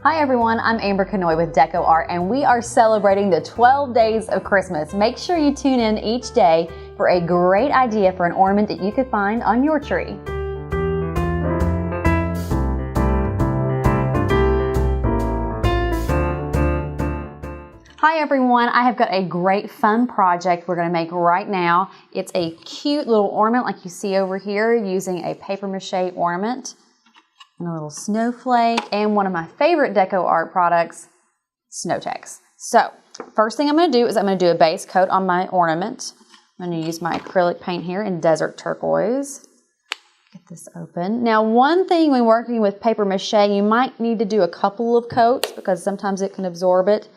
Hi everyone, I'm Amber Kennoy with DecoArt and we are celebrating the 12 days of Christmas. Make sure you tune in each day for a great idea for an ornament that you could find on your tree. Hi everyone, I have got a great fun project we're going to make right now. It's a cute little ornament like you see over here using a paper mache ornament and a little snowflake and one of my favorite DecoArt products, Sno-Tex. So first thing I'm going to do is I'm going to do a base coat on my ornament. I'm going to use my acrylic paint here in Desert Turquoise. Get this open. Now one thing when working with paper mache, you might need to do a couple of coats because sometimes it can absorb it.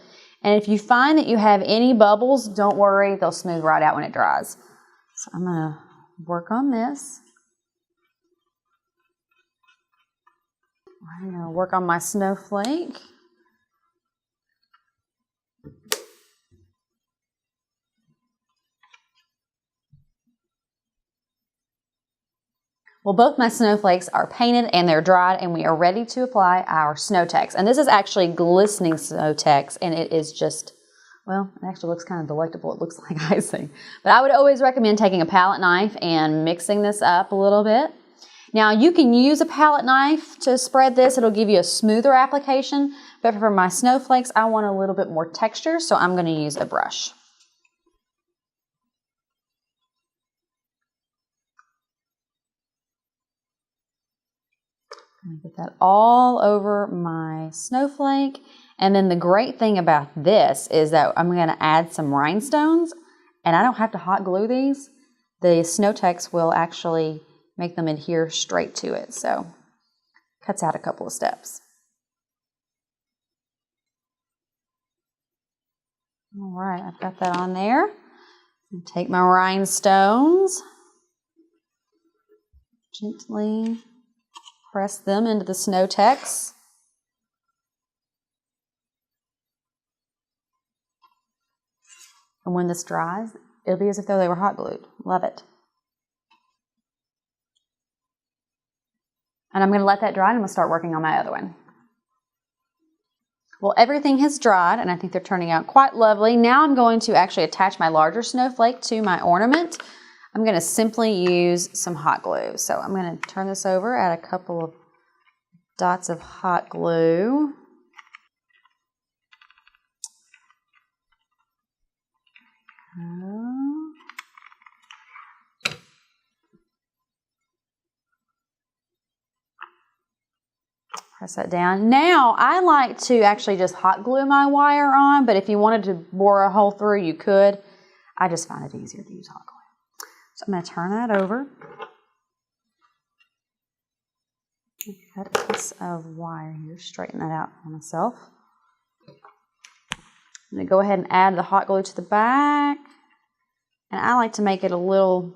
And if you find that you have any bubbles, don't worry, they'll smooth right out when it dries. So I'm going to work on this. I'm going to work on my snowflake. Well, both my snowflakes are painted and they're dried and we are ready to apply our Sno-Tex. And this is actually glistening Sno-Tex and it is just, well, it actually looks kind of delectable. It looks like icing. But I would always recommend taking a palette knife and mixing this up a little bit. Now you can use a palette knife to spread this. It'll give you a smoother application. But for my snowflakes, I want a little bit more texture, so I'm going to use a brush. I'm going to get that all over my snowflake. And then the great thing about this is that I'm going to add some rhinestones. And I don't have to hot glue these. The Sno-Tex will actually make them adhere straight to it. So cuts out a couple of steps. All right, I've got that on there. I'll take my rhinestones. Gently press them into the Sno-Tex. And when this dries, it'll be as if they were hot glued. Love it. And I'm going to let that dry and I'm going to start working on my other one. Well, everything has dried and I think they're turning out quite lovely. Now I'm going to actually attach my larger snowflake to my ornament. I'm going to simply use some hot glue. So I'm going to turn this over, add a couple of dots of hot glue. Press that down. Now, I like to actually just hot glue my wire on, but if you wanted to bore a hole through, you could. I just find it easier to use hot glue. So I'm going to turn that over. Cut a piece of wire here, straighten that out for myself. I'm going to go ahead and add the hot glue to the back. And I like to make it a little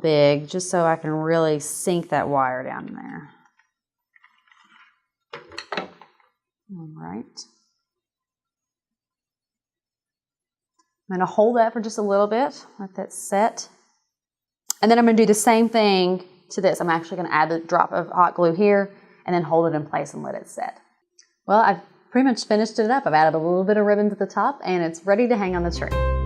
big, just so I can really sink that wire down in there. All right. I'm going to hold that for just a little bit, let that set. And then I'm going to do the same thing to this. I'm actually going to add the drop of hot glue here and then hold it in place and let it set. Well, I've pretty much finished it up. I've added a little bit of ribbon to the top and it's ready to hang on the tree.